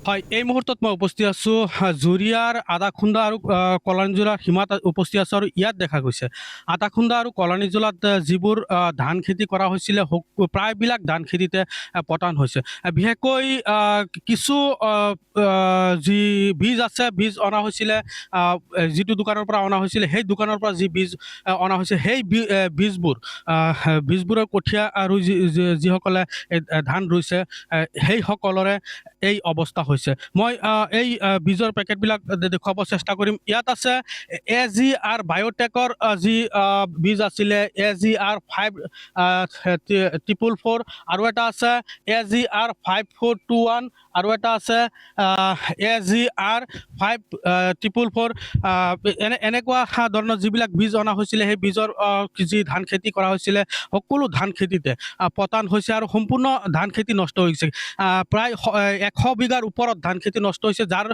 হয়, এই মুহূৰ্তত মই উপস্থিত আছোঁ জুৰিয়াৰ আদাখুন্দা আৰু কলানীজোলাৰ সীমাত উপস্থিত আছোঁ আৰু ইয়াত দেখা গৈছে আদাখুন্দা আৰু কলানীজোলাত যিবোৰ ধান খেতি কৰা হৈছিলে প্ৰায়বিলাক ধান খেতিতে পতান হৈছে। বিশেষকৈ কিছু যি বীজ আছে, বীজ অনা হৈছিলে যিটো দোকানৰ পৰা অনা হৈছিলে, সেই দোকানৰ পৰা যি বীজ অনা হৈছে সেই বীজবোৰৰ কঠীয়া আৰু যিসকলে ধান ৰুইছে সেইসকলৰে এই অৱস্থা হৈছে। মই এই বীজৰ পেকেটবিলাক দেখুৱাব চেষ্টা কৰিম। ইয়াত আছে AGR বায়'টেকৰ যি বীজ আছিলে AGR 544 আৰু এটা আছে AGR 5421 আৰু এটা আছে AGR 5444 এনেকুৱা ধৰণৰ যিবিলাক বীজ অনা হৈছিলে সেই বীজৰ যি ধান খেতি কৰা হৈছিলে সকলো ধান খেতিতে পতান হৈছে আৰু সম্পূৰ্ণ ধান খেতি নষ্ট হৈছে। প্ৰায় 100 বিঘাৰ ওপৰত ধান খেতি নষ্ট হৈছে, যাৰ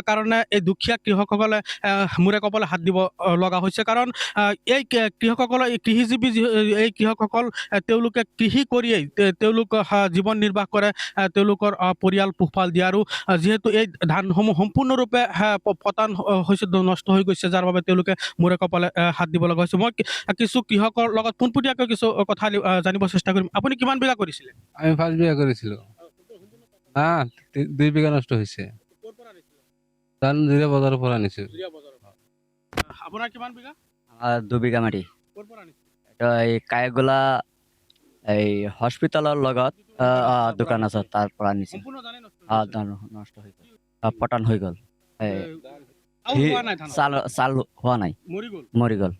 কাৰণে এই দুখীয়া কৃষকসকলে মূৰে কপালে হাত দিব লগা হৈছে। কাৰণ এই কৃষকসকলৰ কৃষিজীৱী এই কৃষকসকল তেওঁলোকে কৃষি কৰিয়েই তেওঁলোক জীৱন নিৰ্বাহ কৰে, তেওঁলোকৰ পৰিয়াল পোহপাল দিয়ে আৰু যিহেতু এই ধানসমূহ সম্পূৰ্ণৰূপে পতান হৈছে, নষ্ট হৈ গৈছে, যাৰ বাবে তেওঁলোকে মূৰে কপালে হাত দিব লগা হৈছে। মই কিছু কৃষকৰ লগত পোনপটীয়াকৈ কিছু কথা জানিব চেষ্টা কৰিম। আপুনি কিমান বিঘা কৰিছিলে? আমি 5 বিঘা কৰিছিলোঁ। হ্যাঁ, 2 বিঘা নষ্ট হৈছে। ধান জুৰিয়া বজাৰৰ পৰা আনিছোঁ। আপোনাৰ কিমান বিঘা? 2 বিঘা মাটি। ক'ৰ পৰা আনিছিলে? এটা এই কায়গোলা এই হস্পিটেলৰ লগত দোকান আছে, তাৰ পৰা আনিছোঁ। সম্পূৰ্ণ ধানেই নষ্ট হৈ গৈছে। ধান নষ্ট হৈ গ'ল, পটান হৈ গ'ল। চাউল হোৱা নাই ধান? চাল হোৱা নাই, মৰি গ'ল। মৰি গ'ল।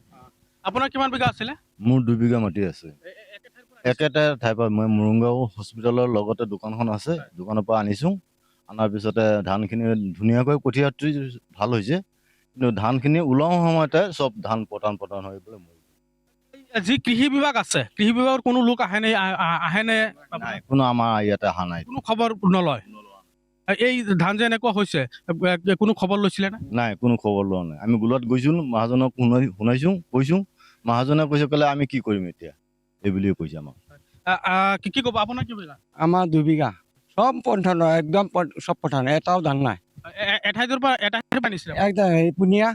আপোনাৰ কিমান বিঘা আছিলে? মোৰ 2 বিঘা মাটি আছে। একে ঠাইৰ পৰা একেটা ঠাইৰ পৰা মই মুৰুংগাঁও হস্পিটেলৰ লগতে দোকানখন আছে, দোকানৰ পৰা আনিছোঁ। অনাৰ পিছতে ধানখিনি ধুনীয়াকৈ কঠীয়াটো ভাল হৈছে, কিন্তু ধানখিনি ওলাও সময়তে চব ধান পতান হৈ পেলাই মৰি গ'ল। যি কৃষি বিভাগ আছে, কৃষি বিভাগৰ কোনো লোক আহেনে? নাই, কোনো আমাৰ ইয়াতে অহা নাই। কোনো খবৰ নলয়? এই ধান যে এনেকুৱা হৈছে কোনো খবৰ লৈছিলে নে? নাই, কোনো খবৰ লোৱা নাই। আমি গোলাত গৈছিলোঁ, মহাজনক শুনাইছোঁ, কৈছোঁ। মহাজনে কৈছে ক'লে আমি কি কৰিম এতিয়া, এই বুলিয়ে কৈছে আমাক। কি ক'ব? আপোনাৰ কি বিঘা? আমার 2 বিঘা সব পন্থা নয়, একদম সব পঠান, এটাও ধান নাই। এঠাইটোৰ পৰা আনিছিলে? একদম এই পুনিয়া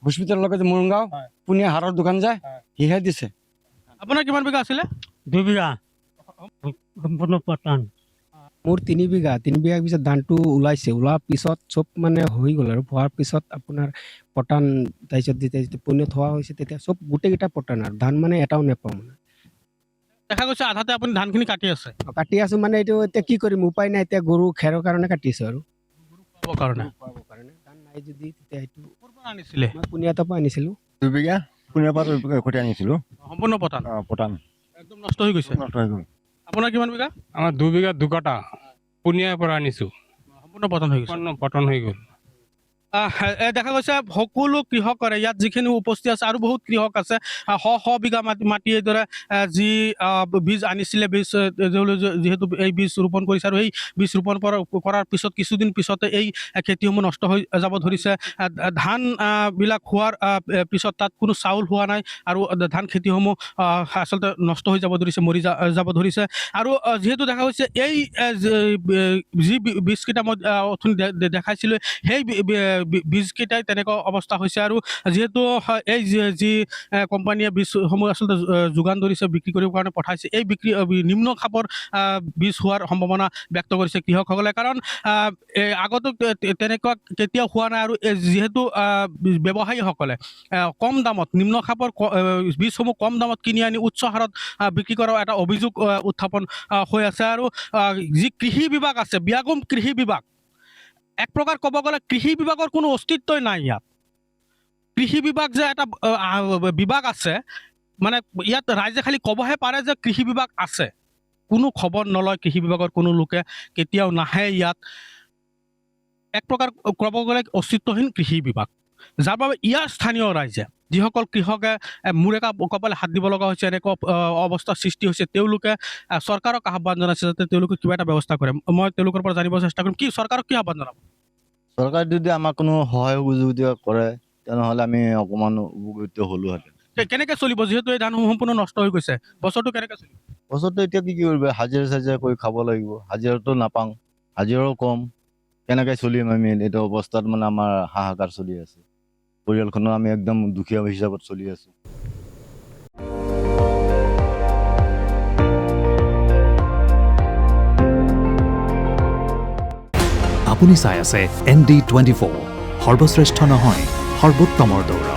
হস্পিটেলৰ লগত মুৰুংগাঁও, হয়। পুনিয়া হাৰৰ দোকান যায়, হয়। সিহে দিছে। আপোনাৰ কিমান বিঘা আছিলে? 2 বিঘা সম্পূৰ্ণ পতান। মোৰ 3 বিঘা। 3 বিঘাৰ পিছত ধানটো ওলাইছে, ওলোৱাৰ পিছত চব মানে হৈ গ'ল আৰু হোৱাৰ পিছত আপোনাৰ পটান তাৰপিছত যেতিয়া পুনিয়া থোৱা হৈছে তেতিয়া চব গোটেইকেইটা পটান আৰু ধান মানে এটাও নেপাওঁ মানে। দেখা গৈছে আধাতে আপুনি ধানখিনি কাটি আছে কাটি আছো মানে এইটো এতিয়া কি কৰিম, উপায় নাই, এতিয়া গৰু খেৰৰ কাৰণে কাটি আছো আৰু খুৱাবৰ কাৰণে। খুৱাবৰ কাৰণে ধান নাই যদি তেতিয়া সেইটো ক'ৰ পৰা আনিছিলে? মই পুনিয়াতৰ পৰা আনিছিলোঁ। 2 বিঘা পুনেৰ পৰা কঠীয়া আনিছিলোঁ, সম্পূৰ্ণ পতান পতান একদম নষ্ট হৈ গৈছে। নষ্ট হৈ গ'ল। আপোনাৰ কিমান বিঘা? আমাৰ 2 বিঘা 2 কটা পুনিয়াৰ পৰা আনিছোঁ, সম্পূৰ্ণ পতন হৈ গৈছে। পতন হৈ গ'ল। দেখা গৈছে সকলো কৃষকৰে ইয়াত যিখিনি উপস্থিত আছে আৰু বহুত কৃষক আছে, শ বিঘা মাটি এইদৰে যি বীজ আনিছিলে, বীজ যিহেতু এই বীজ ৰোপণ কৰিছে আৰু এই বীজ ৰোপণ কৰাৰ পিছত কিছুদিন পিছতে এই খেতিসমূহ নষ্ট হৈ যাব ধৰিছে। ধান বিলাক হোৱাৰ পিছত তাত কোনো চাউল হোৱা নাই আৰু ধান খেতিসমূহ আচলতে নষ্ট হৈ যাব ধৰিছে, মৰি যাব ধৰিছে। আৰু যিহেতু দেখা গৈছে এই যি বীজকেইটা মই অথনি দেখাইছিলোঁ সেই বীজকেইটাই তেনেকুৱা অৱস্থা হৈছে। আৰু যিহেতু এই যি কোম্পানীয়ে বীজসমূহ আচলতে যোগান ধৰিছে, বিক্ৰী কৰিবৰ কাৰণে পঠাইছে, এই নিম্ন খাপৰ বীজ হোৱাৰ সম্ভাৱনা ব্যক্ত কৰিছে কৃষকসকলে। কাৰণ আগতো তেনেকুৱা কেতিয়াও হোৱা নাই আৰু যিহেতু ব্যৱসায়ীসকলে কম দামত নিম্ন খাপৰ বীজসমূহ কম দামত কিনি আনি উচ্চ হাৰত বিক্ৰী কৰাৰ এটা অভিযোগ উত্থাপন হৈ আছে। আৰু যি কৃষি বিভাগ আছে, বিয়াগোম কৃষি বিভাগ, এক প্ৰকাৰ ক'ব গ'লে কৃষি বিভাগৰ কোনো অস্তিত্বই নাই ইয়াত। কৃষি বিভাগ যে এটা বিভাগ আছে, মানে ইয়াত ৰাইজে খালি ক'বহে পাৰে যে কৃষি বিভাগ আছে, কোনো খবৰ নলয় কৃষি বিভাগৰ কোনো লোকে, কেতিয়াও নাহে ইয়াত। এক প্ৰকাৰ ক'ব গ'লে অস্তিত্বহীন কৃষি বিভাগ, যাৰ বাবে ইয়াৰ স্থানীয় ৰাইজে যিসকল কৃষকে মূৰে কপালে হাত দিব লগা হৈছে, এনেকুৱা অৱস্থাৰ সৃষ্টি হৈছে, তেওঁলোকে চৰকাৰক আহ্বান জনাইছে যাতে তেওঁলোকে কিবা এটা ব্যৱস্থা কৰে। মই তেওঁলোকৰ পৰা জানিব চেষ্টা কৰিম, কি চৰকাৰক কি আহ্বান জনাব? চৰকাৰে যদি আমাক কোনো সহায় সহযোগিতা কৰে তেনেহ'লে আমি অকণমান উপকৃত হ'লোহেঁতেন। কেনেকৈ চলিব যিহেতু এই ধানসমূহ সম্পূৰ্ণ নষ্ট হৈ গৈছে, বছৰটো কেনেকৈ চলিব? বছৰটো এতিয়া কি কৰিব, হাজিৰা চাজিৰা কৰি খাব লাগিব, হাজিৰাটো নাপাওঁ, হাজিৰাও কম, কেনেকৈ চলিম আমি এইটো অৱস্থাত মানে আমাৰ হাহাকাৰ চলি আছে পৰিয়ালখনৰ আমি একদম দুখীয়া হিচাপত চলি আছোঁ আপুনি চাই আছে ND24 সৰ্বশ্ৰেষ্ঠ নহয় সৰ্বোত্তমৰ দৌৰ